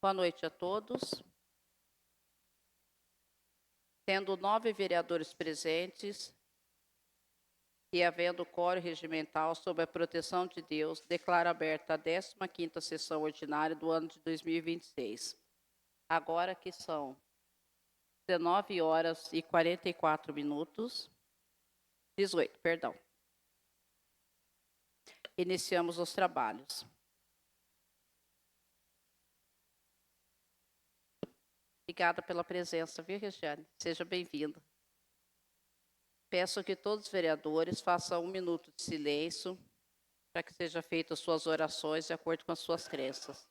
Boa noite a todos. Tendo 9 vereadores presentes e havendo quórum regimental sob a proteção de Deus, declaro aberta a 15ª sessão ordinária do ano de 2026. Agora que são 19 horas e 44 minutos. 18, perdão. Iniciamos os trabalhos. Obrigada pela presença, viu, Regiane? Seja bem-vinda. Peço que todos os vereadores façam 1 minuto de silêncio para que sejam feitas suas orações de acordo com as suas crenças.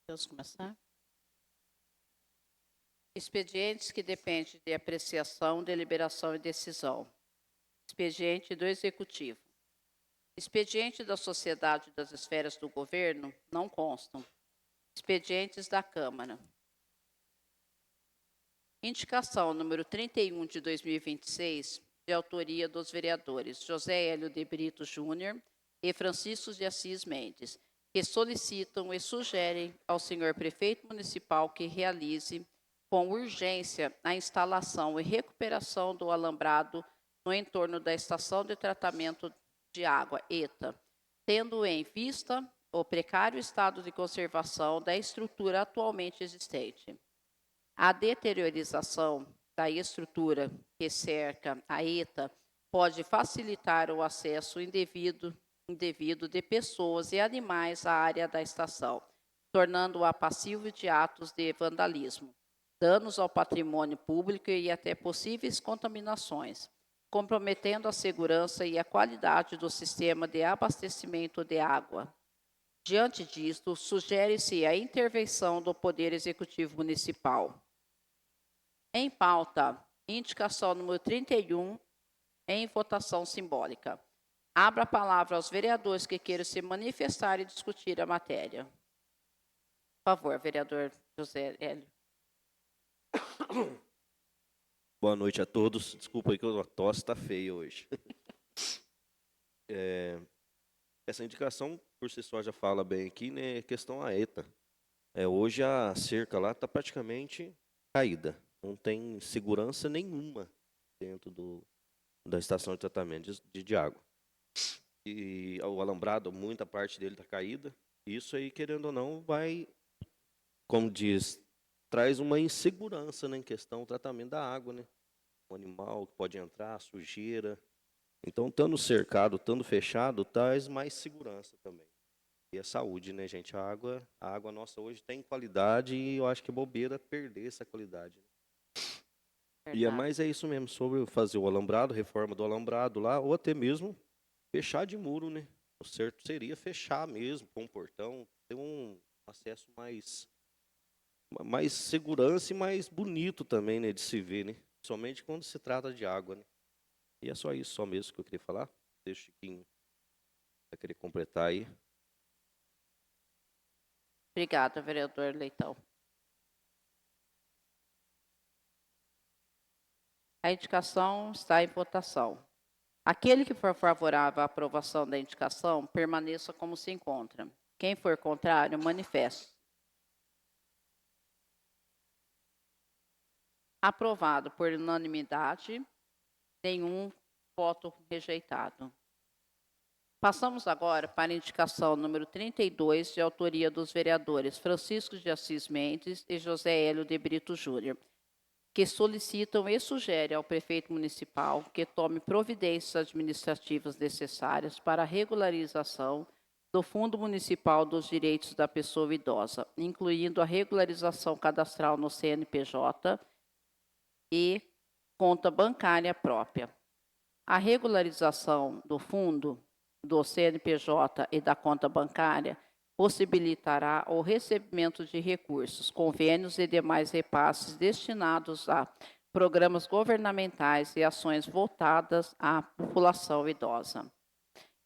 Vamos começar? Expedientes que dependem de apreciação, deliberação e decisão. Expediente do Executivo. Expediente da Sociedade das Esferas do Governo não constam. Expedientes da Câmara. Indicação número 31 de 2026, de autoria dos vereadores José Hélio de Brito Júnior e Francisco de Assis Mendes, que solicitam e sugerem ao senhor prefeito municipal que realize com urgência a instalação e recuperação do alambrado no entorno da estação de tratamento de água, ETA, tendo em vista o precário estado de conservação da estrutura atualmente existente. A deteriorização da estrutura que cerca a ETA pode facilitar o acesso indevido de pessoas e animais à área da estação, tornando-a passível de atos de vandalismo, danos ao patrimônio público e até possíveis contaminações, comprometendo a segurança e a qualidade do sistema de abastecimento de água. Diante disto, sugere-se a intervenção do Poder Executivo Municipal. Em pauta, indicação número 31, em votação simbólica. Abra a palavra aos vereadores que queiram se manifestar e discutir a matéria. Por favor, vereador José Hélio. Boa noite a todos. Desculpa aí que a tosse está feia hoje. Essa indicação, por si só, já fala bem aqui, né? Questão a ETA. Hoje a cerca lá está praticamente caída. Não tem segurança nenhuma dentro da estação de tratamento de água. E o alambrado, muita parte dele está caída. Isso aí, querendo ou não, vai, como diz, traz uma insegurança, né, em questão do tratamento da água, né? O animal que pode entrar, sujeira. Então, estando cercado, estando fechado, traz mais segurança também. E a saúde, né, gente? A água nossa hoje tem qualidade e eu acho que é bobeira perder essa qualidade. E mais é isso mesmo, sobre fazer o alambrado, reforma do alambrado lá, ou até mesmo fechar de muro, né? O certo seria fechar mesmo, com um portão, ter um acesso mais segurança e mais bonito também, né, de se ver, né? Somente quando se trata de água, né? E é só isso, só mesmo que eu queria falar. Deixa o Chiquinho vai querer completar aí. Obrigada, vereador Leitão. A indicação está em votação. Aquele que for favorável à aprovação da indicação, permaneça como se encontra. Quem for contrário, manifeste. Aprovado por unanimidade, nenhum voto rejeitado. Passamos agora para a indicação número 32, de autoria dos vereadores Francisco de Assis Mendes e José Hélio de Brito Júnior, que solicitam e sugerem ao prefeito municipal que tome providências administrativas necessárias para a regularização do Fundo Municipal dos Direitos da Pessoa Idosa, incluindo a regularização cadastral no CNPJ e conta bancária própria. A regularização do fundo, do CNPJ e da conta bancária possibilitará o recebimento de recursos, convênios e demais repasses destinados a programas governamentais e ações voltadas à população idosa.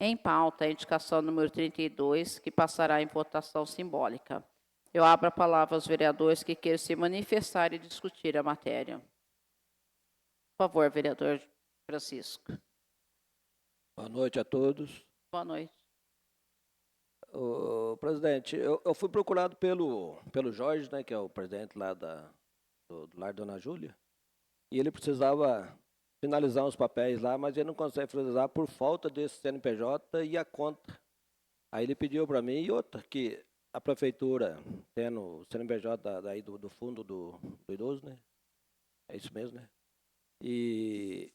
Em pauta, a indicação número 32, que passará em votação simbólica. Eu abro a palavra aos vereadores que queiram se manifestar e discutir a matéria. Por favor, vereador Francisco. Boa noite a todos. Boa noite. Presidente, eu fui procurado pelo Jorge, né, que é o presidente lá do Lar Dona Júlia, e ele precisava finalizar uns papéis lá, mas ele não consegue finalizar por falta desse CNPJ e a conta. Aí ele pediu para mim, e outra, que a prefeitura, tendo o CNPJ daí do fundo do idoso, né? É isso mesmo, né? E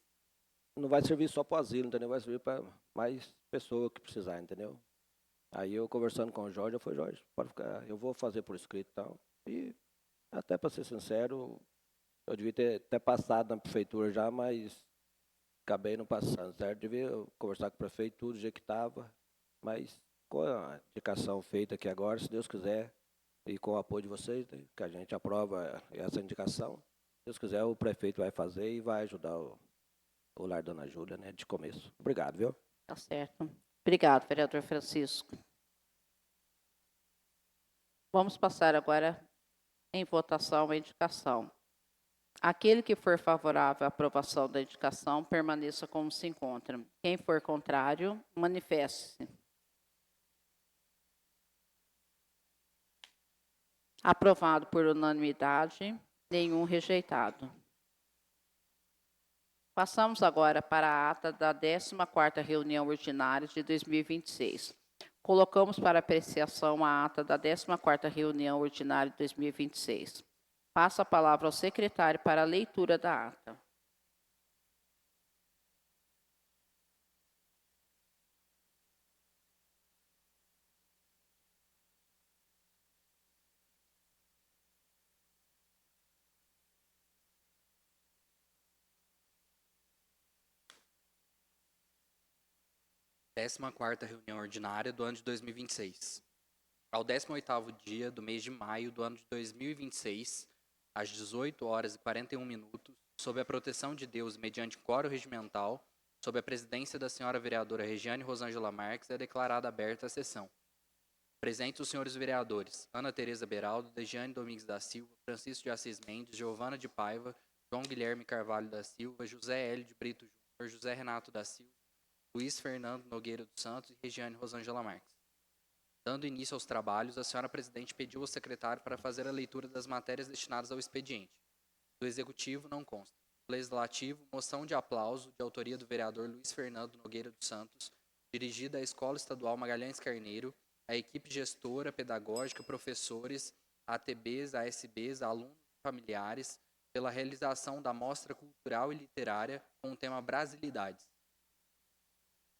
não vai servir só para o asilo, entendeu? Vai servir para mais pessoas que precisar, entendeu? Aí eu conversando com o Jorge, eu falei, Jorge, pode ficar, eu vou fazer por escrito e tal. E até para ser sincero, eu devia ter passado na prefeitura já, mas acabei não passando, certo? Devia conversar com o prefeito, tudo do jeito que estava, mas com a indicação feita aqui agora, se Deus quiser, e com o apoio de vocês, né, que a gente aprova essa indicação, se Deus quiser, o prefeito vai fazer e vai ajudar o Lar Dona Júlia, né, de começo. Obrigado, viu? Tá certo. Obrigado, vereador Francisco. Vamos passar agora em votação a indicação. Aquele que for favorável à aprovação da indicação, permaneça como se encontra. Quem for contrário, manifeste-se. Aprovado por unanimidade, nenhum rejeitado. Passamos agora para a ata da 14ª reunião ordinária de 2026. Colocamos para apreciação a ata da 14ª reunião ordinária de 2026. Passo a palavra ao secretário para a leitura da ata. Décima quarta reunião ordinária do ano de 2026. Ao 18º dia do mês de maio do ano de 2026, às 18h41, sob a proteção de Deus mediante quórum regimental, sob a presidência da senhora vereadora Regiane Rosângela Marques, é declarada aberta a sessão. Presentes os senhores vereadores Ana Tereza Beraldo, Degiane Domingues da Silva, Francisco de Assis Mendes, Giovana de Paiva, João Guilherme Carvalho da Silva, José Hélio de Brito Júnior, José Renato da Silva, Luiz Fernando Nogueira dos Santos e Regiane Rosângela Marques. Dando início aos trabalhos, a senhora presidente pediu ao secretário para fazer a leitura das matérias destinadas ao expediente. Do Executivo não consta. Do Legislativo, moção de aplauso de autoria do vereador Luiz Fernando Nogueira dos Santos, dirigida à Escola Estadual Magalhães Carneiro, à equipe gestora, pedagógica, professores, ATBs, ASBs, alunos e familiares, pela realização da mostra cultural e literária com o tema Brasilidades.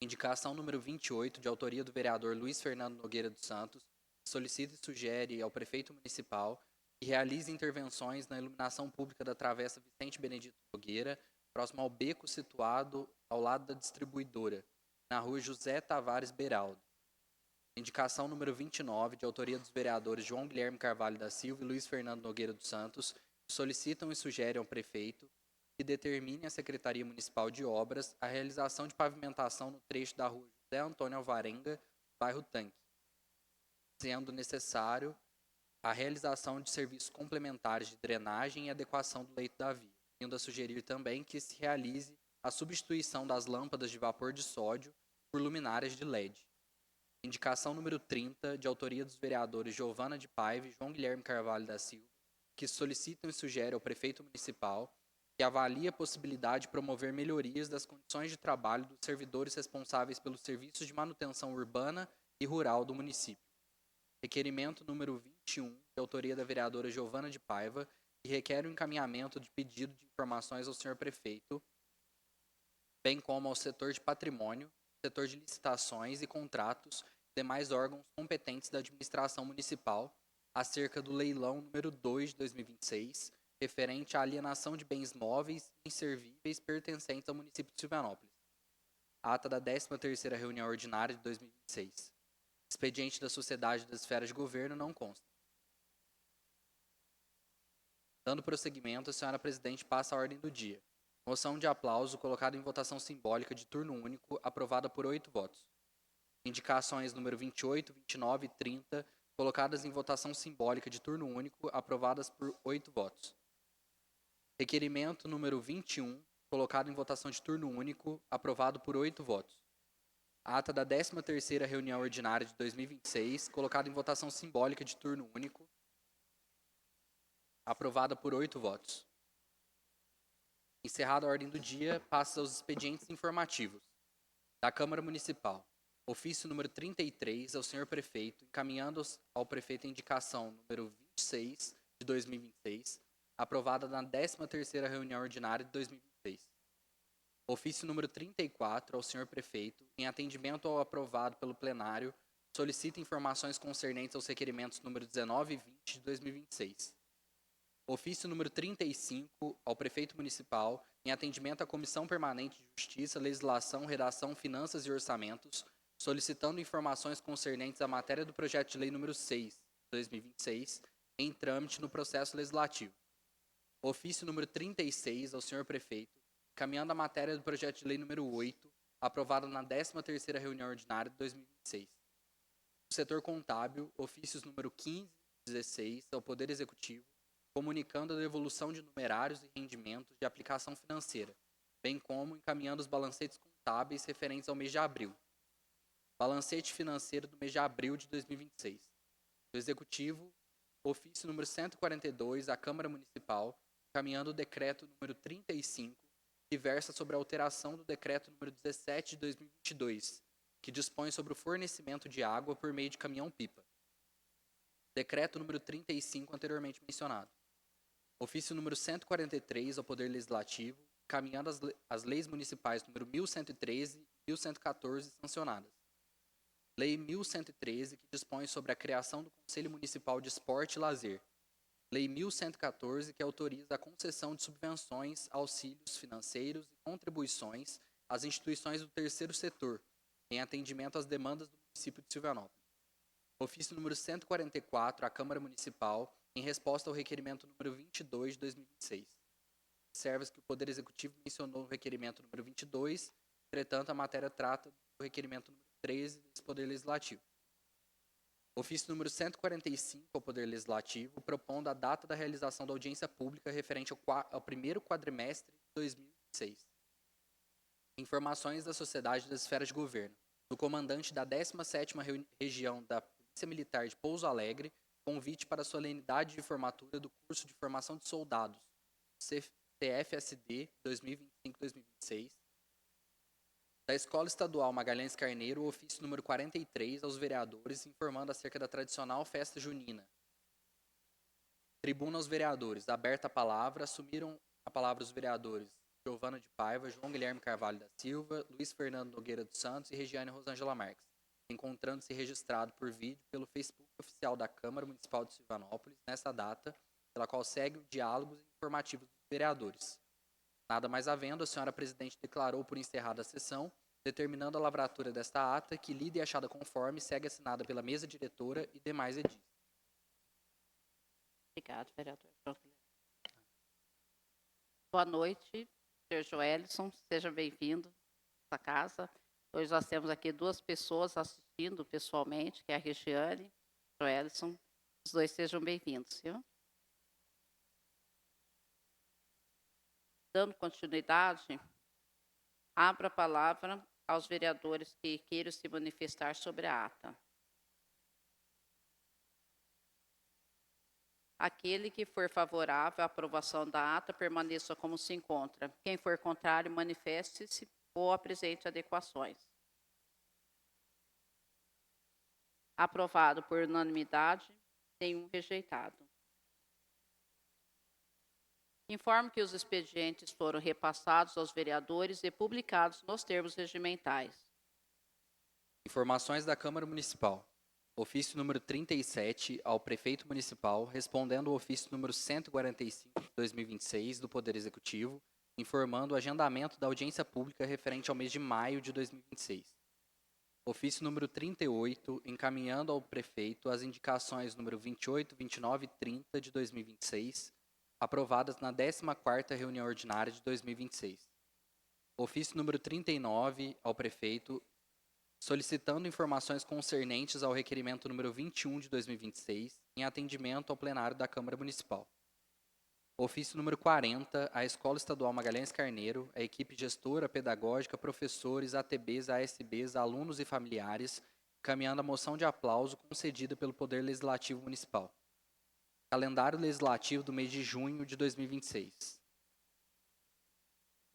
Indicação número 28, de autoria do vereador Luiz Fernando Nogueira dos Santos, solicita e sugere ao prefeito municipal que realize intervenções na iluminação pública da Travessa Vicente Benedito Nogueira, próximo ao beco situado ao lado da distribuidora, na rua José Tavares Beraldo. Indicação número 29, de autoria dos vereadores João Guilherme Carvalho da Silva e Luiz Fernando Nogueira dos Santos, solicitam e sugerem ao prefeito que determine a Secretaria Municipal de Obras a realização de pavimentação no trecho da rua José Antônio Alvarenga, bairro Tanque, sendo necessário a realização de serviços complementares de drenagem e adequação do leito da via, indo a sugerir também que se realize a substituição das lâmpadas de vapor de sódio por luminárias de LED. Indicação número 30, de autoria dos vereadores Giovana de Paiva e João Guilherme Carvalho da Silva, que solicitam e sugerem ao prefeito municipal que avalie a possibilidade de promover melhorias das condições de trabalho dos servidores responsáveis pelos serviços de manutenção urbana e rural do município. Requerimento número 21, de autoria da vereadora Giovana de Paiva, que requer o encaminhamento de pedido de informações ao senhor prefeito, bem como ao setor de patrimônio, setor de licitações e contratos demais órgãos competentes da administração municipal acerca do leilão número 2 de 2026, referente à alienação de bens móveis e inservíveis pertencentes ao município de Silvanópolis. Ata da 13ª reunião ordinária de 2026. Expediente da Sociedade das Esferas de Governo não consta. Dando prosseguimento, a senhora presidente passa a ordem do dia. Moção de aplauso colocada em votação simbólica de turno único, aprovada por 8 votos. Indicações número 28, 29 e 30, colocadas em votação simbólica de turno único, aprovadas por 8 votos. Requerimento número 21, colocado em votação de turno único, aprovado por 8 votos. Ata da 13ª reunião ordinária de 2026, colocada em votação simbólica de turno único, aprovada por 8 votos. Encerrada a ordem do dia, passa aos expedientes informativos. Da Câmara Municipal. Ofício número 33 ao senhor prefeito, encaminhando ao prefeito a indicação número 26 de 2026, aprovada na 13ª reunião ordinária de 2026. Ofício número 34 ao senhor prefeito, em atendimento ao aprovado pelo plenário, solicita informações concernentes aos requerimentos número 19 e 20 de 2026. Ofício número 35 ao prefeito municipal, em atendimento à Comissão Permanente de Justiça, Legislação, Redação, Finanças e Orçamentos, solicitando informações concernentes à matéria do projeto de lei número 6, de 2026, em trâmite no processo legislativo. Ofício número 36 ao senhor prefeito, encaminhando a matéria do projeto de lei número 8, aprovada na 13ª reunião ordinária de 2026. No setor contábil, ofícios número 15 e 16 ao Poder Executivo, comunicando a devolução de numerários e rendimentos de aplicação financeira, bem como encaminhando os balancetes contábeis referentes ao mês de abril. Balancete financeiro do mês de abril de 2026. Do Executivo, ofício número 142 à Câmara Municipal, encaminhando o decreto número 35, que versa sobre a alteração do decreto número 17 de 2022, que dispõe sobre o fornecimento de água por meio de caminhão-pipa. Decreto número 35, anteriormente mencionado. Ofício número 143 ao Poder Legislativo, encaminhando as leis municipais número 1113 e 1114 sancionadas. Lei 1113, que dispõe sobre a criação do Conselho Municipal de Esporte e Lazer. Lei 1114, que autoriza a concessão de subvenções, auxílios financeiros e contribuições às instituições do terceiro setor, em atendimento às demandas do município de Silvanópolis. Ofício número 144 à Câmara Municipal, em resposta ao requerimento número 22 de 2026. Observa-se que o Poder Executivo mencionou o requerimento número 22, entretanto, a matéria trata do requerimento número 13 desse Poder Legislativo. Ofício número 145 ao Poder Legislativo, propondo a data da realização da audiência pública referente ao primeiro quadrimestre de 2026. Informações da Sociedade das Esferas de Governo. Do comandante da 17ª Região da Polícia Militar de Pouso Alegre, convite para a solenidade de formatura do curso de formação de soldados, CFSD 2025-2026. Da Escola Estadual Magalhães Carneiro, o ofício número 43 aos vereadores, informando acerca da tradicional festa junina. Tribuna aos vereadores. Aberta a palavra, assumiram a palavra os vereadores Giovana de Paiva, João Guilherme Carvalho da Silva, Luiz Fernando Nogueira dos Santos e Regiane Rosângela Marques, encontrando-se registrado por vídeo pelo Facebook oficial da Câmara Municipal de Silvanópolis, nessa data, pela qual segue o diálogo informativo dos vereadores. Nada mais havendo, a senhora presidente declarou por encerrada a sessão, determinando a lavratura desta ata, que lida e achada conforme, segue assinada pela mesa diretora e demais edis. Obrigado, vereador. Boa noite, senhor Joelson, seja bem-vindo à casa. Hoje nós temos aqui duas pessoas assistindo pessoalmente, que é a Regiane e o Joelson. Os dois sejam bem-vindos, viu? Dando continuidade, abro a palavra aos vereadores que queiram se manifestar sobre a ata. Aquele que for favorável à aprovação da ata, permaneça como se encontra. Quem for contrário, manifeste-se ou apresente adequações. Aprovado por unanimidade, nenhum rejeitado. Informo que os expedientes foram repassados aos vereadores e publicados nos termos regimentais. Informações da Câmara Municipal. Ofício número 37 ao Prefeito Municipal, respondendo ao ofício número 145 de 2026 do Poder Executivo, informando o agendamento da audiência pública referente ao mês de maio de 2026. Ofício número 38, encaminhando ao Prefeito as indicações número 28, 29 e 30 de 2026, aprovadas na 14ª reunião ordinária de 2026. Ofício número 39 ao Prefeito, solicitando informações concernentes ao requerimento número 21 de 2026, em atendimento ao plenário da Câmara Municipal. Ofício número 40, à Escola Estadual Magalhães Carneiro, a equipe gestora, pedagógica, professores, ATBs, ASBs, alunos e familiares, encaminhando a moção de aplauso concedida pelo Poder Legislativo Municipal. Calendário Legislativo do mês de junho de 2026.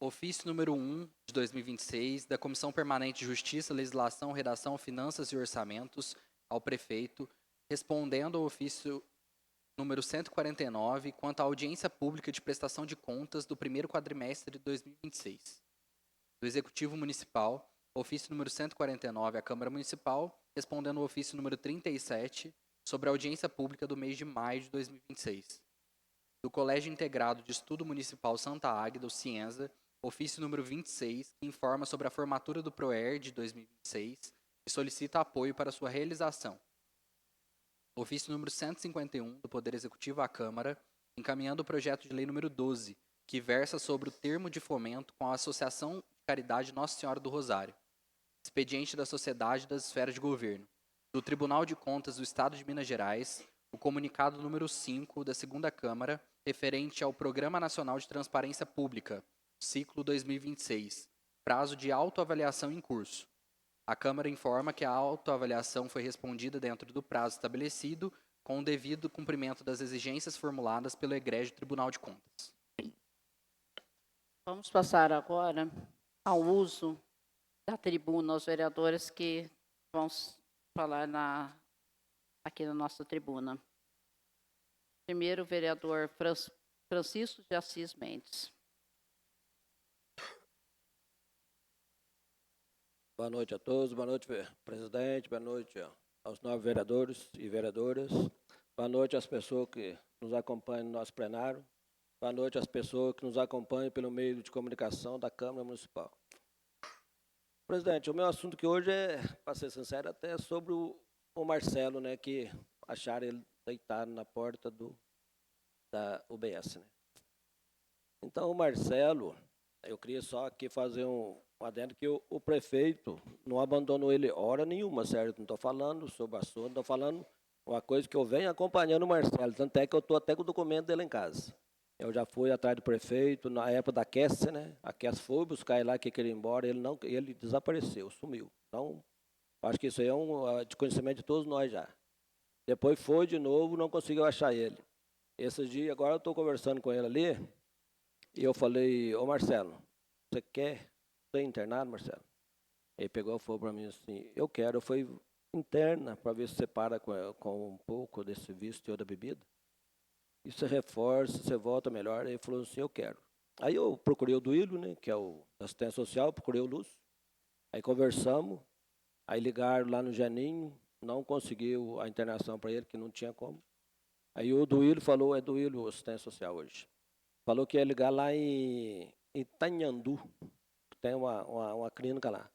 Ofício número 1 de 2026, da Comissão Permanente de Justiça, Legislação, Redação, Finanças e Orçamentos, ao Prefeito, respondendo ao ofício número 149, quanto à audiência pública de prestação de contas do primeiro quadrimestre de 2026. Do Executivo Municipal, ofício número 149 à Câmara Municipal, respondendo ao ofício número 37, sobre a audiência pública do mês de maio de 2026. Do Colégio Integrado de Estudo Municipal Santa Águeda, o Cienza, ofício número 26, que informa sobre a formatura do PROER de 2026 e solicita apoio para sua realização. Ofício número 151 do Poder Executivo à Câmara, encaminhando o projeto de lei número 12, que versa sobre o termo de fomento com a Associação de Caridade Nossa Senhora do Rosário. Expediente da Sociedade das Esferas de Governo. Do Tribunal de Contas do Estado de Minas Gerais, o comunicado número 5 da 2ª Câmara, referente ao Programa Nacional de Transparência Pública, ciclo 2026, prazo de autoavaliação em curso. A Câmara informa que a autoavaliação foi respondida dentro do prazo estabelecido, com o devido cumprimento das exigências formuladas pelo Egrégio Tribunal de Contas. Vamos passar agora ao uso da tribuna aos vereadores que vão falar aqui na nossa tribuna. Primeiro, o vereador Francisco de Assis Mendes. Boa noite a todos, boa noite, presidente, boa noite aos 9 vereadores e vereadoras, boa noite às pessoas que nos acompanham no nosso plenário, boa noite às pessoas que nos acompanham pelo meio de comunicação da Câmara Municipal. Presidente, o meu assunto aqui hoje é, para ser sincero, até sobre o Marcelo, né, que acharam ele deitado na porta da UBS, né. Então, o Marcelo, eu queria só aqui fazer um adendo que o prefeito não abandonou ele hora nenhuma, certo? Não estou falando sobre o assunto, estou falando uma coisa que eu venho acompanhando o Marcelo, tanto é que eu estou até com o documento dele em casa. Eu já fui atrás do prefeito, na época da Kess, né? A Kess foi buscar ele lá, que queria ir embora, ele desapareceu, sumiu. Então, acho que isso aí é de conhecimento de todos nós já. Depois foi de novo, não conseguiu achar ele. Esses dias, agora eu estou conversando com ele ali, e eu falei, ô Marcelo, você quer ser internado, Marcelo? Ele pegou e falou para mim assim, eu quero. Eu fui interna para ver se você para com um pouco desse vício da bebida. E você reforça, você volta melhor. Ele falou assim, eu quero. Aí eu procurei o Duílio, né, que é o assistente social, procurei o Lúcio. Aí conversamos, aí ligaram lá no Janinho, não conseguiu a internação para ele, que não tinha como. Aí o Duílio falou, é Duílio, o assistente social hoje. Falou que ia ligar lá em Itanhandu, que tem uma clínica lá.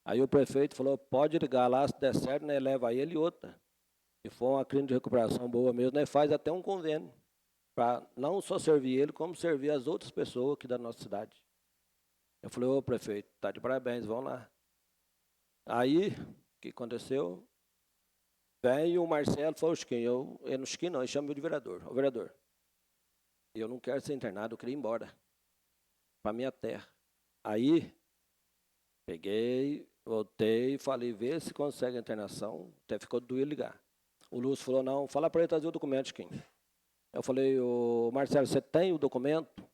Aí o prefeito falou, pode ligar lá, se der certo, né, leva ele e outra. Se for uma clínica de recuperação boa mesmo, né, faz até um convênio, para não só servir ele, como servir as outras pessoas aqui da nossa cidade. Eu falei, ô prefeito, tá de parabéns, vamos lá. Aí, o que aconteceu? Vem o Marcelo, falou, Chiquinho, eu não Chiquinho não, ele chama de vereador, o vereador. Eu não quero ser internado, eu queria ir embora para minha terra. Aí, peguei, voltei, falei, vê se consegue a internação, até ficou doído ligar. O Lúcio falou, não, fala para ele trazer o documento, Chiquinho. Eu falei, ô Marcelo, você tem o documento?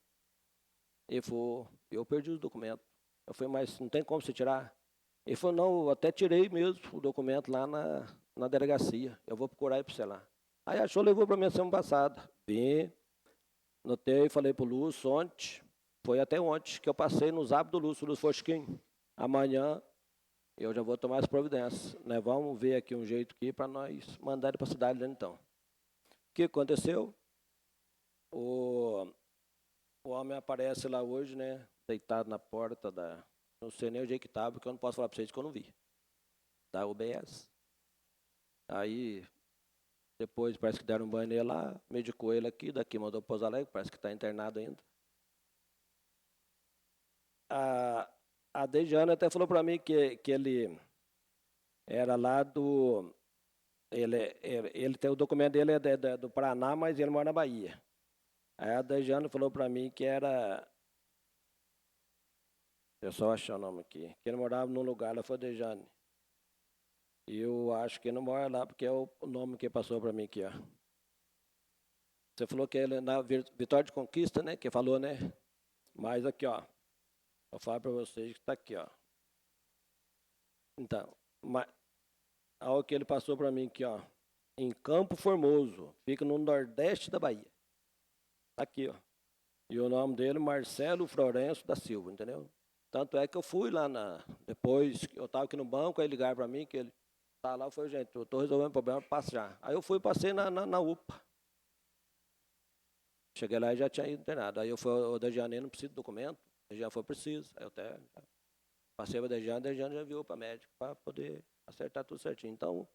Ele falou, eu perdi o documento. Eu falei, mas não tem como você tirar? Ele falou, não, eu até tirei mesmo o documento lá na delegacia, eu vou procurar aí para você lá. Aí achou, levou para mim a semana passada. Vim, notei, falei para o Lúcio ontem, foi até ontem, que eu passei no zap do Lúcio. O Lúcio falou, Chiquinho, amanhã eu já vou tomar as providências, né? Vamos ver aqui um jeito aqui para nós mandar ele para a cidade dele, então. O que aconteceu? O homem aparece lá hoje, né? Deitado na porta da... Não sei nem onde é que estava, porque eu não posso falar para vocês que eu não vi. Da UBS. Aí, depois parece que deram um banho nele lá, medicou ele aqui, daqui mandou para Pouso Alegre, parece que está internado ainda. A Dejane até falou para mim que ele era lá do... Ele tem o documento dele é do Paraná, mas ele mora na Bahia. Aí a Dejane falou para mim que era... Deixa eu só achar o nome aqui. Que ele morava num lugar, ela foi Dejane. E eu acho que ele não mora lá, porque é o nome que passou para mim aqui, ó. Você falou que ele é na Vitória de Conquista, né? Que falou, né? Mas aqui, ó. Eu falo para vocês que está aqui, ó. Então, algo que ele passou para mim aqui, ó. Em Campo Formoso, fica no nordeste da Bahia. Está aqui, ó. E o nome dele, Marcelo Florencio da Silva, entendeu? Tanto é que eu fui lá depois, eu estava aqui no banco, aí ligaram para mim, que ele tá lá, eu falei, gente, eu estou resolvendo o problema, passo já. Aí eu fui, passei na UPA. Cheguei lá e já tinha ido internado. Aí eu fui, o Dejane não precisa de documento, o Dejane foi preciso. Aí eu até passei para o Dejane já viu para médico, para poder acertar tudo certinho. Então,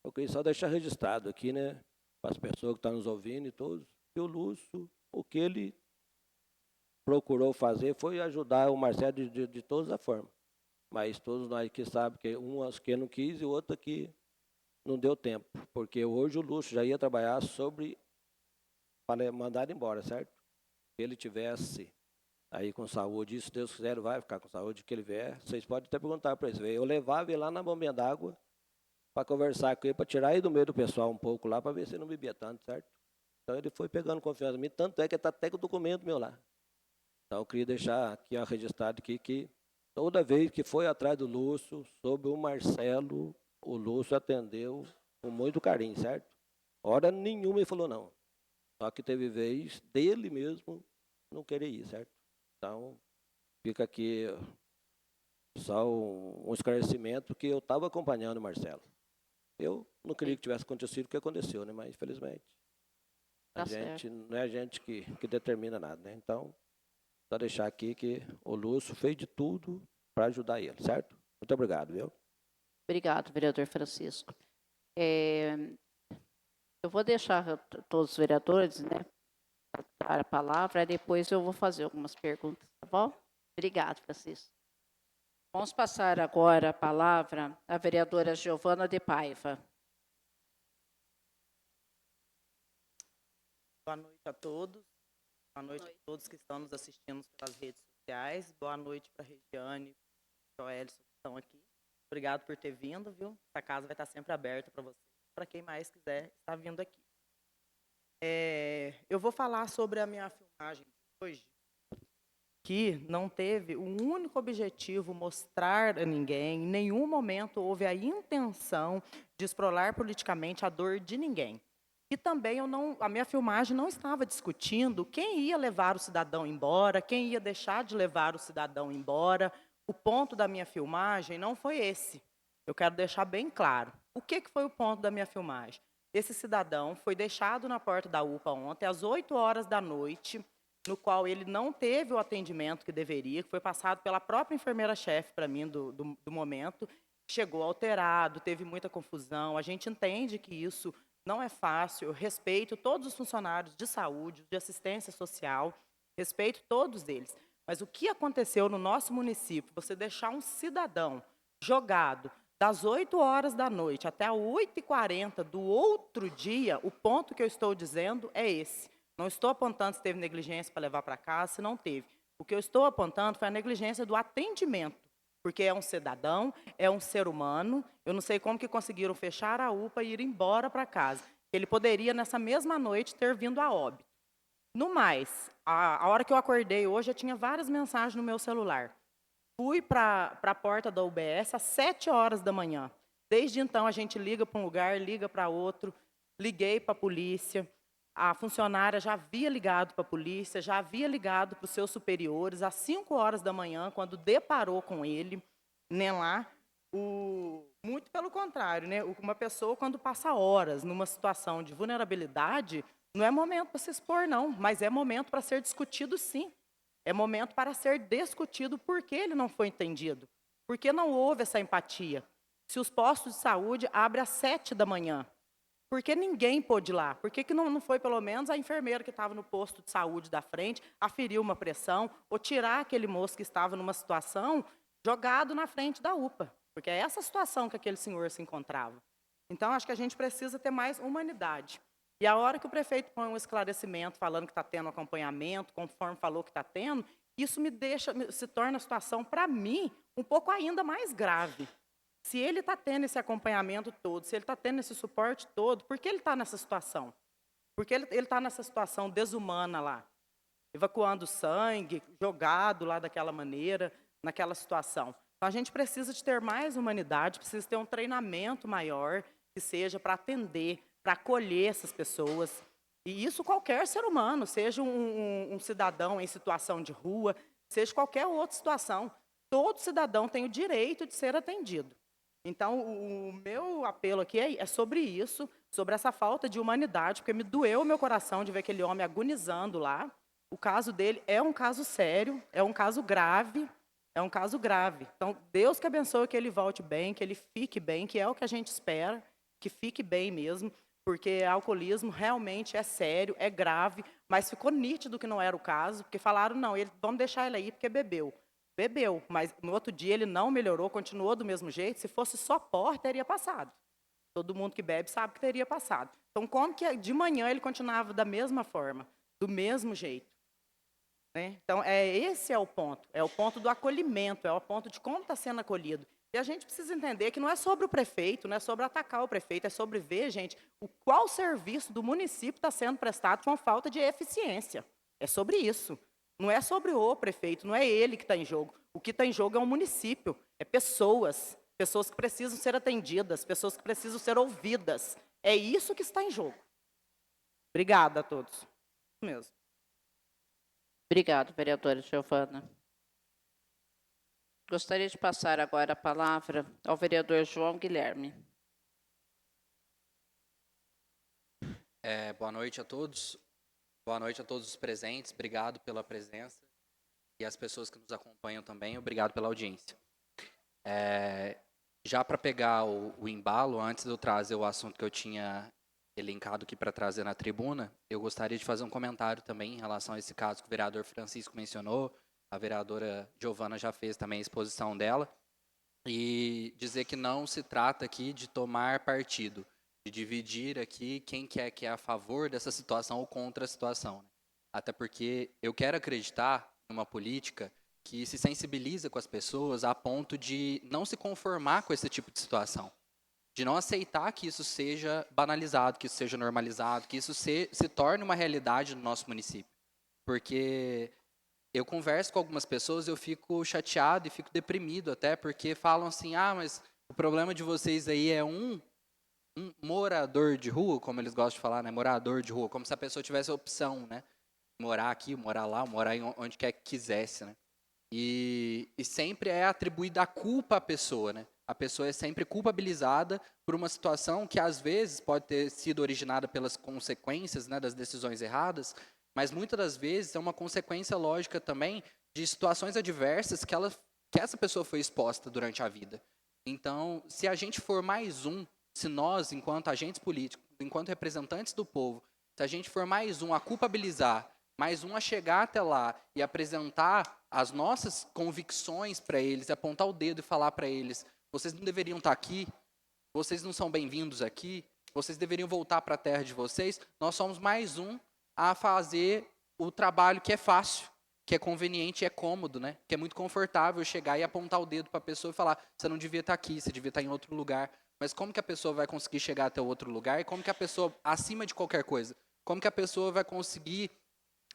eu queria só deixar registrado aqui, né, para as pessoas que estão nos ouvindo e todos, que o Lúcio, o que ele procurou fazer foi ajudar o Marcelo de todas as formas. Mas todos nós que sabemos que um acho que não quis e o outro que não deu tempo. Porque hoje o Lúcio já ia trabalhar para mandar ele embora, certo? Se ele tivesse aí com saúde, se Deus quiser, ele vai ficar com saúde, que ele vier. Vocês podem até perguntar para ele. Eu levava ele lá na bombinha d'água para conversar com ele, para tirar ele do meio do pessoal um pouco lá, para ver se ele não bebia tanto, certo? Então ele foi pegando confiança em mim, tanto é que está até com o documento meu lá. Então, eu queria deixar aqui registrado aqui que toda vez que foi atrás do Lúcio, sobre o Marcelo, o Lúcio atendeu com muito carinho, certo? Hora nenhuma ele falou não. Só que teve vez dele mesmo não querer ir, certo? Então, fica aqui só um esclarecimento que eu estava acompanhando o Marcelo. Eu não queria que tivesse acontecido o que aconteceu, né? Mas, infelizmente, Tá não é a gente que determina nada, né? Então, só deixar aqui que o Lúcio fez de tudo para ajudar ele, certo? Muito obrigado, viu? Obrigado, vereador Francisco. Eu vou deixar todos os vereadores, né, dar a palavra, e depois eu vou fazer algumas perguntas, tá bom? Obrigado, Francisco. Vamos passar agora a palavra à vereadora Giovana de Paiva. Boa noite a todos. Boa noite a todos que estão nos assistindo pelas redes sociais. Boa noite para a Regiane e para o Joelson que estão aqui. Obrigado por ter vindo, viu? Essa casa vai estar sempre aberta para vocês, para quem mais quiser estar vindo aqui. Eu vou falar sobre a minha filmagem de hoje, que não teve o único objetivo mostrar a ninguém, em nenhum momento houve a intenção de explorar politicamente a dor de ninguém. E também a minha filmagem não estava discutindo quem ia levar o cidadão embora, quem ia deixar de levar o cidadão embora. O ponto da minha filmagem não foi esse. Eu quero deixar bem claro. O que foi o ponto da minha filmagem? Esse cidadão foi deixado na porta da UPA ontem, às 8 horas da noite, no qual ele não teve o atendimento que deveria, que foi passado pela própria enfermeira-chefe para mim do momento. Chegou alterado, teve muita confusão. A gente entende que isso não é fácil, eu respeito todos os funcionários de saúde, de assistência social, respeito todos eles. Mas o que aconteceu no nosso município, você deixar um cidadão jogado das 8 horas da noite até as 8h40 do outro dia, o ponto que eu estou dizendo é esse. Não estou apontando se teve negligência para levar para casa, se não teve. O que eu estou apontando foi a negligência do atendimento. Porque é um cidadão, é um ser humano. Eu não sei como que conseguiram fechar a UPA e ir embora para casa. Ele poderia, nessa mesma noite, ter vindo a óbito. No mais, a hora que eu acordei hoje, eu tinha várias mensagens no meu celular. Fui para a porta da UBS às 7 horas da manhã. Desde então, a gente liga para um lugar, liga para outro. Liguei para a polícia. A funcionária já havia ligado para a polícia, já havia ligado para os seus superiores às 5 horas da manhã, quando deparou com ele, nem lá. Muito pelo contrário, né? Uma pessoa, quando passa horas numa situação de vulnerabilidade, não é momento para se expor, não, mas é momento para ser discutido, sim. É momento para ser discutido por que ele não foi entendido, por que não houve essa empatia. Se os postos de saúde abrem às 7 da manhã, por que ninguém pôde ir lá? Por que não foi, pelo menos, a enfermeira que estava no posto de saúde da frente aferir uma pressão ou tirar aquele moço que estava numa situação jogado na frente da UPA? Porque é essa situação que aquele senhor se encontrava. Então, acho que a gente precisa ter mais humanidade. E a hora que o prefeito põe um esclarecimento falando que está tendo acompanhamento, conforme falou que está tendo, isso se torna a situação, para mim, um pouco ainda mais grave. Se ele está tendo esse acompanhamento todo, se ele está tendo esse suporte todo, por que ele está nessa situação? Por que ele está nessa situação desumana lá? Evacuando sangue, jogado lá daquela maneira, naquela situação. Então, a gente precisa de ter mais humanidade, precisa ter um treinamento maior, que seja para atender, para acolher essas pessoas. E isso qualquer ser humano, seja um cidadão em situação de rua, seja qualquer outra situação. Todo cidadão tem o direito de ser atendido. Então, o meu apelo aqui é sobre isso, sobre essa falta de humanidade, porque me doeu o meu coração de ver aquele homem agonizando lá. O caso dele é um caso sério, é um caso grave, é um caso grave. Então, Deus que abençoe que ele volte bem, que ele fique bem, que é o que a gente espera, que fique bem mesmo, porque alcoolismo realmente é sério, é grave, mas ficou nítido que não era o caso, porque falaram, não, vamos deixar ele aí porque bebeu. Bebeu, mas no outro dia ele não melhorou, continuou do mesmo jeito. Se fosse só pó, teria passado. Todo mundo que bebe sabe que teria passado. Então, como que de manhã ele continuava da mesma forma, do mesmo jeito? Né? Então, esse é o ponto do acolhimento, é o ponto de como está sendo acolhido. E a gente precisa entender que não é sobre o prefeito, não é sobre atacar o prefeito, é sobre ver, gente, qual serviço do município está sendo prestado com falta de eficiência. É sobre isso. Não é sobre o prefeito, não é ele que está em jogo. O que está em jogo é o município, é pessoas, pessoas que precisam ser atendidas, pessoas que precisam ser ouvidas. É isso que está em jogo. Obrigada a todos. Isso mesmo. Obrigado, vereadora Giovana. Gostaria de passar agora a palavra ao vereador João Guilherme. Boa noite a todos. Boa noite a todos os presentes. Obrigado pela presença. E as pessoas que nos acompanham também, obrigado pela audiência. Já para pegar o embalo, antes de eu trazer o assunto que eu tinha elencado aqui para trazer na tribuna, eu gostaria de fazer um comentário também em relação a esse caso que o vereador Francisco mencionou, a vereadora Giovana já fez também a exposição dela, e dizer que não se trata aqui de tomar partido, de dividir aqui quem que é a favor dessa situação ou contra a situação. Né? Até porque eu quero acreditar numa política que se sensibiliza com as pessoas a ponto de não se conformar com esse tipo de situação. De não aceitar que isso seja banalizado, que isso seja normalizado, que isso se torne uma realidade no nosso município. Porque eu converso com algumas pessoas, eu fico chateado e fico deprimido até, porque falam assim, mas o problema de vocês aí é um morador de rua, como eles gostam de falar, né? Morador de rua, como se a pessoa tivesse a opção, né? Morar aqui, morar lá, morar onde quer que quisesse, né? E sempre é atribuída a culpa à pessoa, né? A pessoa é sempre culpabilizada por uma situação que às vezes pode ter sido originada pelas consequências, né, das decisões erradas, mas muitas das vezes é uma consequência lógica também de situações adversas que essa pessoa foi exposta durante a vida. Então, se a gente for mais se nós, enquanto agentes políticos, enquanto representantes do povo, se a gente for mais a culpabilizar, mais a chegar até lá e apresentar as nossas convicções para eles, apontar o dedo e falar para eles, vocês não deveriam estar aqui, vocês não são bem-vindos aqui, vocês deveriam voltar para a terra de vocês, nós somos mais a fazer o trabalho que é fácil, que é conveniente e é cômodo, né? Que é muito confortável chegar e apontar o dedo para a pessoa e falar, você não devia estar aqui, você devia estar em outro lugar. Mas como que a pessoa vai conseguir chegar até o outro lugar? E como que a pessoa, acima de qualquer coisa, como que a pessoa vai conseguir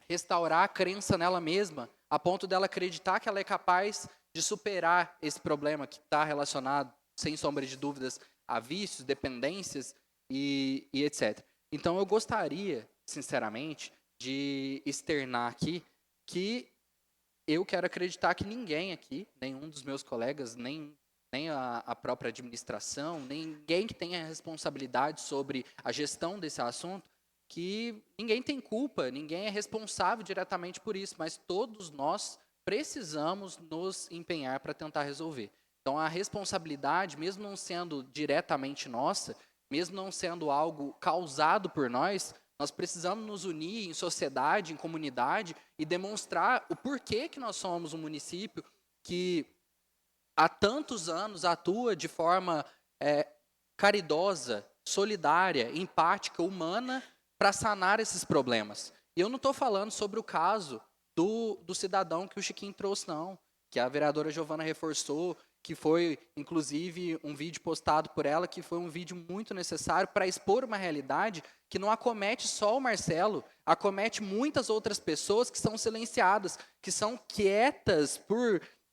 restaurar a crença nela mesma, a ponto dela acreditar que ela é capaz de superar esse problema que está relacionado, sem sombra de dúvidas, a vícios, dependências e etc. Então, eu gostaria, sinceramente, de externar aqui que eu quero acreditar que ninguém aqui, nenhum dos meus colegas, nem nem a própria administração, nem ninguém que tenha responsabilidade sobre a gestão desse assunto, que ninguém tem culpa, ninguém é responsável diretamente por isso, mas todos nós precisamos nos empenhar para tentar resolver. Então, a responsabilidade, mesmo não sendo diretamente nossa, mesmo não sendo algo causado por nós precisamos nos unir em sociedade, em comunidade e demonstrar o porquê que nós somos um município que há tantos anos atua de forma caridosa, solidária, empática, humana para sanar esses problemas. E eu não estou falando sobre o caso do cidadão que o Chiquinho trouxe, não, que a vereadora Giovana reforçou, que foi, inclusive, um vídeo postado por ela, que foi um vídeo muito necessário para expor uma realidade que não acomete só o Marcelo, acomete muitas outras pessoas que são silenciadas, que são quietas,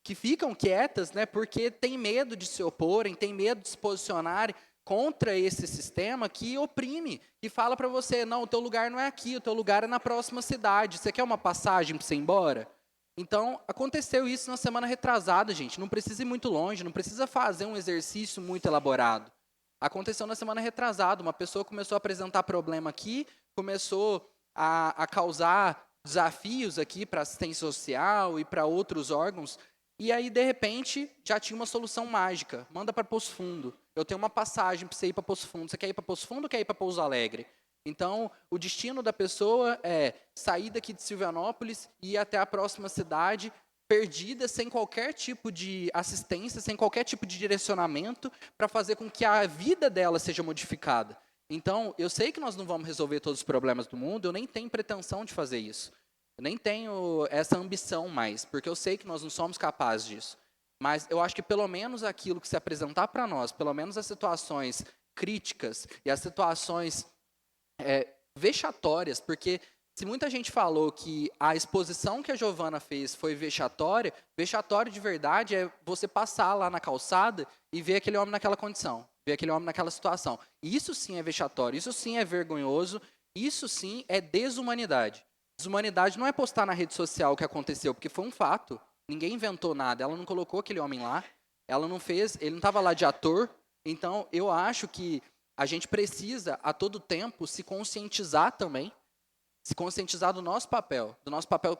que ficam quietas, né, porque têm medo de se oporem, têm medo de se posicionarem contra esse sistema que oprime, que fala para você, não, o teu lugar não é aqui, o teu lugar é na próxima cidade, você quer uma passagem para você ir embora? Então, aconteceu isso na semana retrasada, gente. Não precisa ir muito longe, não precisa fazer um exercício muito elaborado. Aconteceu na semana retrasada. Uma pessoa começou a apresentar problema aqui, começou a causar desafios aqui para assistência social e para outros órgãos. E aí, de repente, já tinha uma solução mágica. Manda para Poço Fundo. Eu tenho uma passagem para você ir para Poço Fundo. Você quer ir para Poço Fundo ou quer ir para Pouso Alegre? Então, o destino da pessoa é sair daqui de Silvianópolis e ir até a próxima cidade, perdida, sem qualquer tipo de assistência, sem qualquer tipo de direcionamento, para fazer com que a vida dela seja modificada. Então, eu sei que nós não vamos resolver todos os problemas do mundo, eu nem tenho pretensão de fazer isso. Eu nem tenho essa ambição mais, porque eu sei que nós não somos capazes disso. Mas eu acho que pelo menos aquilo que se apresentar para nós, pelo menos as situações críticas e as situações vexatórias, porque se muita gente falou que a exposição que a Giovana fez foi vexatória, vexatório de verdade é você passar lá na calçada e ver aquele homem naquela condição, ver aquele homem naquela situação. Isso sim é vexatório, isso sim é vergonhoso, isso sim é desumanidade. Desumanidade não é postar na rede social o que aconteceu, porque foi um fato. Ninguém inventou nada, ela não colocou aquele homem lá, ela não fez, ele não estava lá de ator. Então, eu acho que a gente precisa, a todo tempo, se conscientizar também, se conscientizar do nosso papel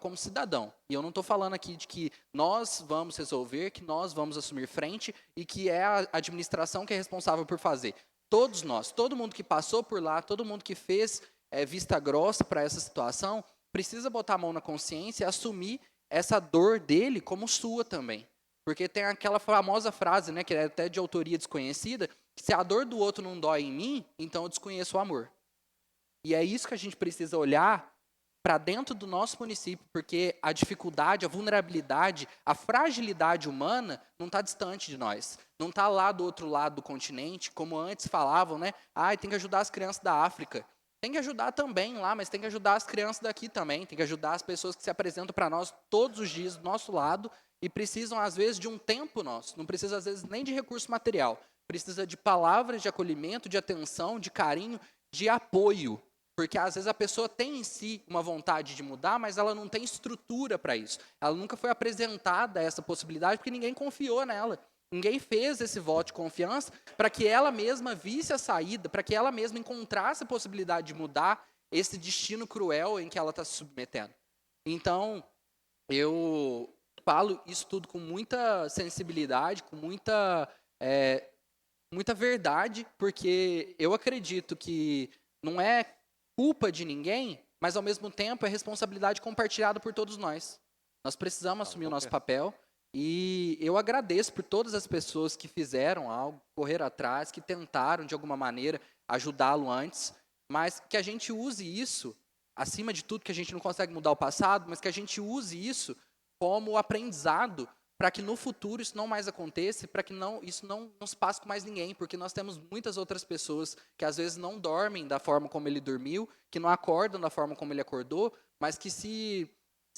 como cidadão. E eu não estou falando aqui de que nós vamos resolver, que nós vamos assumir frente e que é a administração que é responsável por fazer. Todos nós, todo mundo que passou por lá, todo mundo que fez vista grossa para essa situação, precisa botar a mão na consciência e assumir essa dor dele como sua também. Porque tem aquela famosa frase, né, que é até de autoria desconhecida, que se a dor do outro não dói em mim, então eu desconheço o amor. E é isso que a gente precisa olhar para dentro do nosso município, porque a dificuldade, a vulnerabilidade, a fragilidade humana não está distante de nós. Não está lá do outro lado do continente, como antes falavam, né? Tem que ajudar as crianças da África. Tem que ajudar também lá, mas tem que ajudar as crianças daqui também. Tem que ajudar as pessoas que se apresentam para nós todos os dias do nosso lado e precisam, às vezes, de um tempo nosso. Não precisa, às vezes, nem de recurso material. Precisa de palavras de acolhimento, de atenção, de carinho, de apoio. Porque, às vezes, a pessoa tem em si uma vontade de mudar, mas ela não tem estrutura para isso. Ela nunca foi apresentada essa possibilidade porque ninguém confiou nela. Ninguém fez esse voto de confiança para que ela mesma visse a saída, para que ela mesma encontrasse a possibilidade de mudar esse destino cruel em que ela está se submetendo. Então, eu falo isso tudo com muita sensibilidade, com muita verdade, porque eu acredito que não é culpa de ninguém, mas, ao mesmo tempo, é responsabilidade compartilhada por todos nós. Nós precisamos assumir o nosso papel. E eu agradeço por todas as pessoas que fizeram algo, correram atrás, que tentaram, de alguma maneira, ajudá-lo antes, mas que a gente use isso, acima de tudo, que a gente não consegue mudar o passado, mas que a gente use isso como aprendizado para que no futuro isso não mais aconteça, para que isso não se passe com mais ninguém, porque nós temos muitas outras pessoas que às vezes não dormem da forma como ele dormiu, que não acordam da forma como ele acordou, mas que se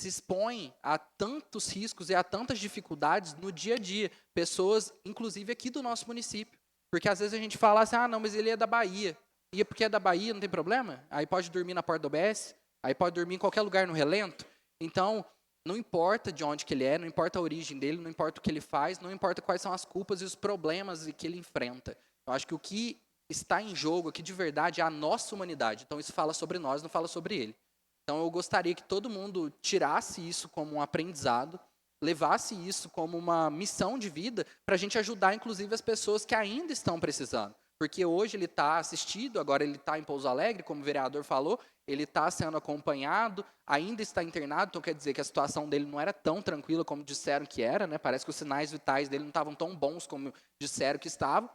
expõem a tantos riscos e a tantas dificuldades no dia a dia. Pessoas, inclusive aqui do nosso município. Porque às vezes a gente fala assim, não, mas ele é da Bahia. E porque é da Bahia, não tem problema? Aí pode dormir na porta do OBS, aí pode dormir em qualquer lugar no relento. Então, não importa de onde que ele é, não importa a origem dele, não importa o que ele faz, não importa quais são as culpas e os problemas que ele enfrenta. Eu acho que o que está em jogo aqui de verdade é a nossa humanidade. Então isso fala sobre nós, não fala sobre ele. Então eu gostaria que todo mundo tirasse isso como um aprendizado, levasse isso como uma missão de vida para a gente ajudar, inclusive, as pessoas que ainda estão precisando. Porque hoje ele está assistido, agora ele está em Pouso Alegre, como o vereador falou, ele está sendo acompanhado, ainda está internado, então quer dizer que a situação dele não era tão tranquila como disseram que era, né? Parece que os sinais vitais dele não estavam tão bons como disseram que estavam,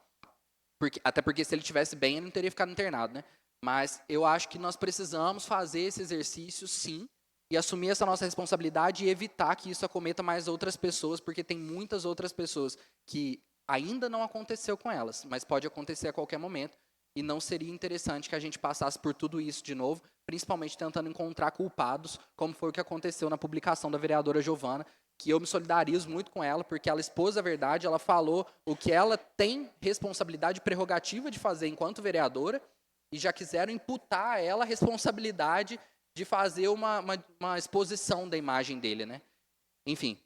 até porque se ele estivesse bem, ele não teria ficado internado, né? Mas eu acho que nós precisamos fazer esse exercício, sim, e assumir essa nossa responsabilidade e evitar que isso acometa mais outras pessoas, porque tem muitas outras pessoas que ainda não aconteceu com elas, mas pode acontecer a qualquer momento, e não seria interessante que a gente passasse por tudo isso de novo, principalmente tentando encontrar culpados, como foi o que aconteceu na publicação da vereadora Giovana, que eu me solidarizo muito com ela, porque ela expôs a verdade, ela falou o que ela tem responsabilidade e prerrogativa de fazer enquanto vereadora, e já quiseram imputar a ela a responsabilidade de fazer uma exposição da imagem dele, né? Enfim,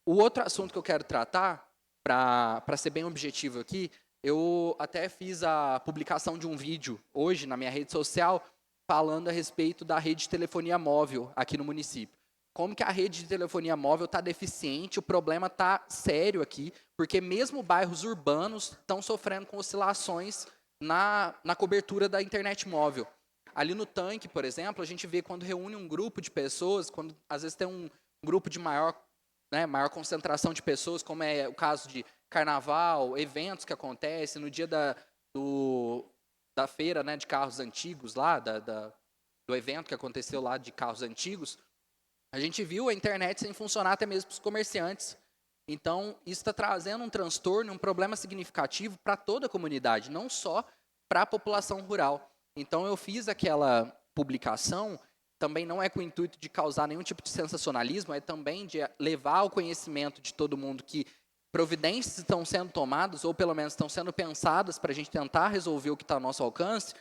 o outro assunto que eu quero tratar, para ser bem objetivo aqui, eu até fiz a publicação de um vídeo hoje na minha rede social falando a respeito da rede de telefonia móvel aqui no município. Como que a rede de telefonia móvel está deficiente, o problema está sério aqui, porque mesmo bairros urbanos estão sofrendo com oscilações na cobertura da internet móvel. Ali no Tanque, por exemplo, a gente vê quando reúne um grupo de pessoas, quando às vezes tem um grupo de maior concentração de pessoas, como é o caso de carnaval, eventos que acontecem no dia da feira, né, de carros antigos lá, do evento que aconteceu lá de carros antigos, a gente viu a internet sem funcionar até mesmo para os comerciantes. Então, isso está trazendo um transtorno, um problema significativo para toda a comunidade, não só para a população rural. Então, eu fiz aquela publicação, também não é com o intuito de causar nenhum tipo de sensacionalismo, é também de levar ao conhecimento de todo mundo que providências estão sendo tomadas, ou pelo menos estão sendo pensadas para a gente tentar resolver o que está ao nosso alcance,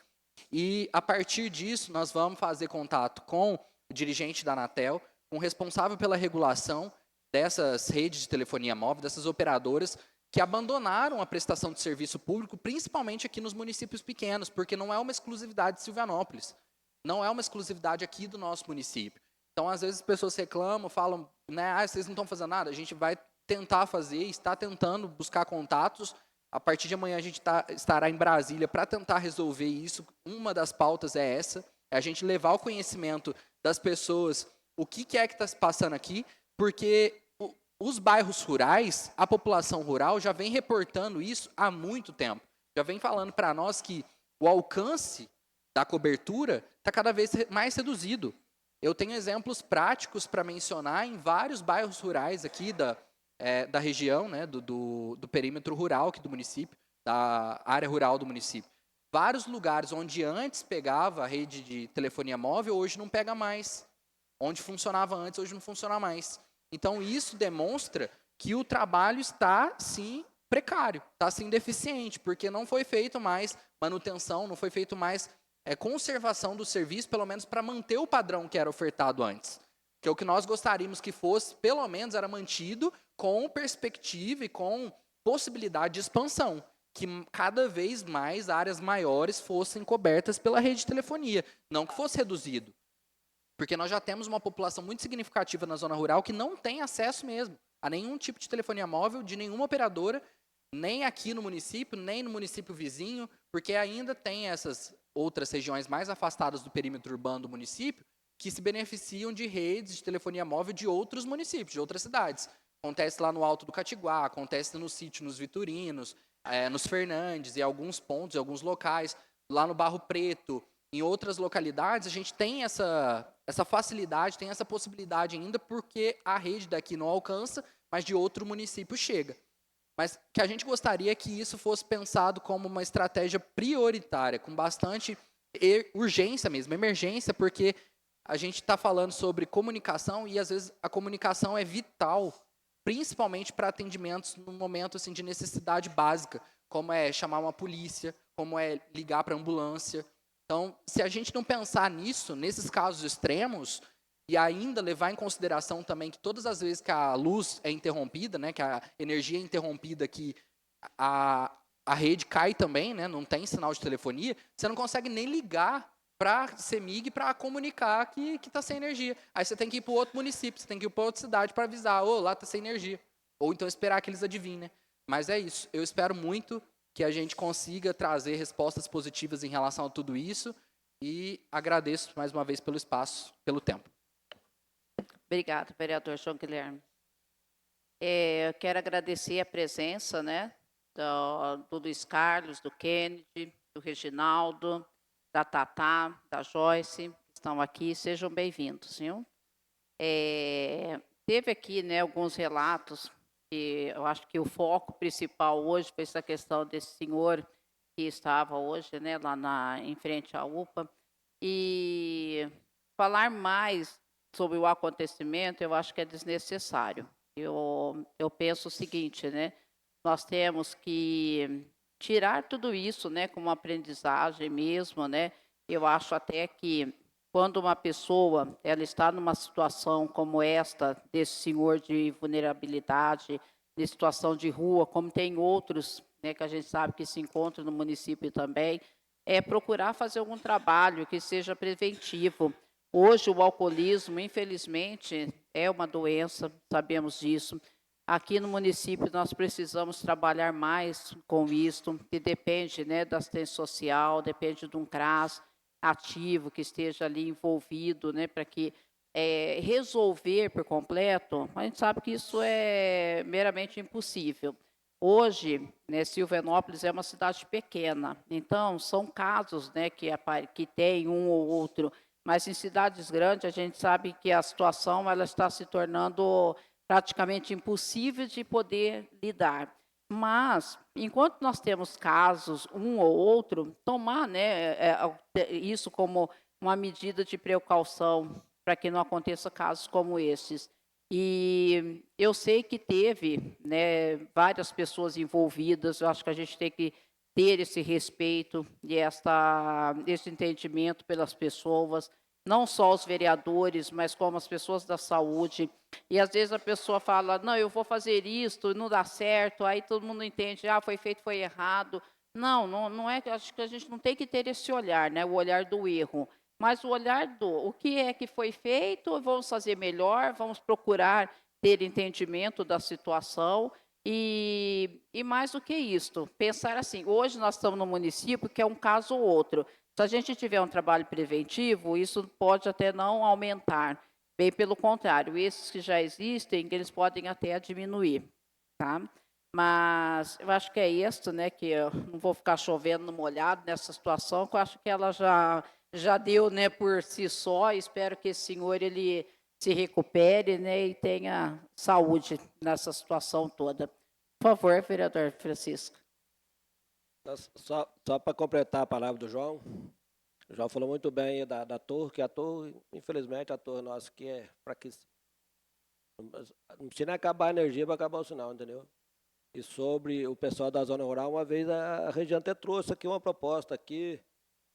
e a partir disso nós vamos fazer contato com o dirigente da Anatel, com o responsável pela regulação dessas redes de telefonia móvel, dessas operadoras, que abandonaram a prestação de serviço público, principalmente aqui nos municípios pequenos, porque não é uma exclusividade de Silvianópolis, não é uma exclusividade aqui do nosso município. Então, às vezes, as pessoas reclamam, falam, né, vocês não estão fazendo nada, a gente vai tentar fazer, está tentando buscar contatos. A partir de amanhã a gente estará em Brasília para tentar resolver isso. Uma das pautas é essa, é a gente levar ao conhecimento das pessoas o que é que está se passando aqui, porque os bairros rurais, a população rural já vem reportando isso há muito tempo. Já vem falando para nós que o alcance da cobertura está cada vez mais reduzido. Eu tenho exemplos práticos para mencionar em vários bairros rurais aqui da região, né, do perímetro rural aqui do município, da área rural do município. Vários lugares onde antes pegava a rede de telefonia móvel, hoje não pega mais. Onde funcionava antes, hoje não funciona mais. Então, isso demonstra que o trabalho está, sim, precário, está, sim, deficiente, porque não foi feito mais manutenção, não foi feito mais conservação do serviço, pelo menos para manter o padrão que era ofertado antes. Que é o que nós gostaríamos que fosse, pelo menos, era mantido com perspectiva e com possibilidade de expansão, que cada vez mais áreas maiores fossem cobertas pela rede de telefonia, não que fosse reduzido. Porque nós já temos uma população muito significativa na zona rural que não tem acesso mesmo a nenhum tipo de telefonia móvel, de nenhuma operadora, nem aqui no município, nem no município vizinho, porque ainda tem essas outras regiões mais afastadas do perímetro urbano do município que se beneficiam de redes de telefonia móvel de outros municípios, de outras cidades. Acontece lá no Alto do Catiguá, acontece no sítio nos Viturinos, nos Fernandes, em alguns pontos, em alguns locais, lá no Barro Preto, em outras localidades, a gente tem essa facilidade, tem essa possibilidade ainda, porque a rede daqui não alcança, mas de outro município chega. Mas que a gente gostaria que isso fosse pensado como uma estratégia prioritária, com bastante urgência mesmo, emergência, porque a gente está falando sobre comunicação e, às vezes, a comunicação é vital, principalmente para atendimentos num momento assim, de necessidade básica, como é chamar uma polícia, como é ligar para a ambulância. Então, se a gente não pensar nisso, nesses casos extremos, e ainda levar em consideração também que todas as vezes que a luz é interrompida, né, que a energia é interrompida, que a rede cai também, né, não tem sinal de telefonia, você não consegue nem ligar para a CEMIG para comunicar que está sem energia. Aí você tem que ir para outro município, você tem que ir para outra cidade para avisar, lá está sem energia. Ou então esperar que eles adivinhem, né? Mas é isso, eu espero muito que a gente consiga trazer respostas positivas em relação a tudo isso e agradeço mais uma vez pelo espaço, pelo tempo. Obrigada, vereador João Guilherme. Eu quero agradecer a presença, né, do Luiz Carlos, do Kennedy, do Reginaldo, da Tatá, da Joyce, que estão aqui. Sejam bem-vindos, viu? Teve aqui, né, alguns relatos, que eu acho que o foco principal hoje foi essa questão desse senhor que estava hoje, né, lá em frente à UPA. E falar mais sobre o acontecimento, eu acho que é desnecessário. Eu penso o seguinte, né? Nós temos que tirar tudo isso, né, como aprendizagem mesmo, né? Eu acho até que quando uma pessoa ela está numa situação como esta, desse senhor de vulnerabilidade, de situação de rua, como tem outros, né, que a gente sabe que se encontram no município também, é procurar fazer algum trabalho que seja preventivo. Hoje, o alcoolismo, infelizmente, é uma doença, sabemos disso. Aqui no município, nós precisamos trabalhar mais com isso, que depende, né, da assistência social, depende de um CRAS ativo que esteja ali envolvido, né, para que resolver por completo, a gente sabe que isso é meramente impossível. Hoje, né, Silvanópolis é uma cidade pequena, então são casos, né, que tem um ou outro, mas em cidades grandes a gente sabe que a situação ela está se tornando praticamente impossível de poder lidar. Mas, enquanto nós temos casos, um ou outro, tomar, né, isso como uma medida de precaução para que não aconteça casos como esses. E eu sei que teve, né, várias pessoas envolvidas, eu acho que a gente tem que ter esse respeito e esse entendimento pelas pessoas, não só os vereadores, mas como as pessoas da saúde. E às vezes a pessoa fala, não, eu vou fazer isto, não dá certo, aí todo mundo entende, foi feito, foi errado. Não é, acho que a gente não tem que ter esse olhar, né, o olhar do erro, mas o olhar o que é que foi feito, vamos fazer melhor, vamos procurar ter entendimento da situação e mais do que isto, pensar assim, hoje nós estamos no município que é um caso ou outro. Se a gente tiver um trabalho preventivo, isso pode até não aumentar, bem pelo contrário, esses que já existem, eles podem até diminuir, tá? Mas eu acho que é isso, né, que eu não vou ficar chovendo no molhado nessa situação, que eu acho que ela já deu, né, por si só. Espero que esse senhor ele se recupere, né, e tenha saúde nessa situação toda. Por favor, vereador Francisco. Só para completar a palavra do João, o João falou muito bem da torre, que a torre, infelizmente, a torre nossa aqui é fraquíssima. Não precisa acabar a energia para acabar o sinal, entendeu? E sobre o pessoal da zona rural, uma vez a região até trouxe aqui uma proposta aqui,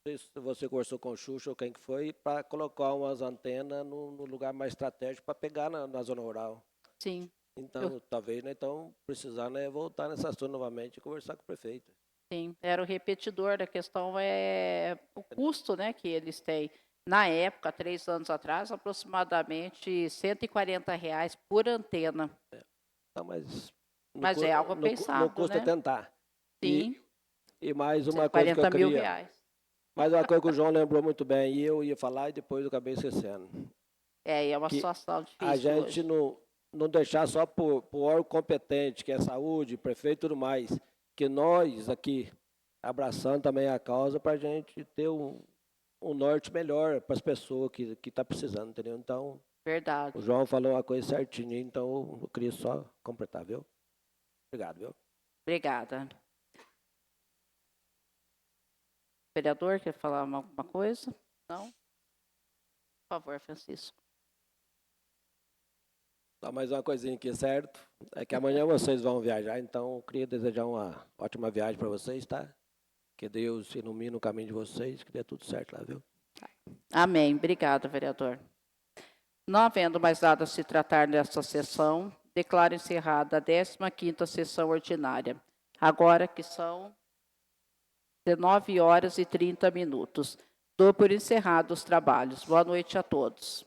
não sei se você conversou com o Xuxa ou quem que foi, para colocar umas antenas no lugar mais estratégico para pegar na zona rural. Sim. Então, talvez, né, então, precisar, né, voltar nessa zona novamente e conversar com o prefeito. Sim, era o repetidor, a questão é o custo, né, que eles têm. Na época, 3 anos atrás, aproximadamente R$ 140 por antena. Então, Mas é algo pensado, não custa né? tentar. Sim. E mais uma coisa que eu 40 mil queria... reais. Mais uma coisa que o João lembrou muito bem, e eu ia falar e depois eu acabei esquecendo. E é uma Que situação difícil a gente hoje. não deixar só por órgão competente, que é saúde, prefeito e tudo mais, que nós aqui, abraçando também a causa, para a gente ter um norte melhor para as pessoas que estão precisando, entendeu? Então, Verdade. o João falou uma coisa certinha, então eu queria só completar, viu? Obrigado, viu? Obrigada. O vereador quer falar alguma coisa? Não? Por favor, Francisco. Só mais uma coisinha aqui, certo? É que amanhã vocês vão viajar, então eu queria desejar uma ótima viagem para vocês, tá? Que Deus ilumine o caminho de vocês, que dê tudo certo lá, viu? Amém. Obrigada, vereador. Não havendo mais nada a se tratar nesta sessão, declaro encerrada a 15ª sessão ordinária. Agora que são 19h30. Dou por encerrados os trabalhos. Boa noite a todos.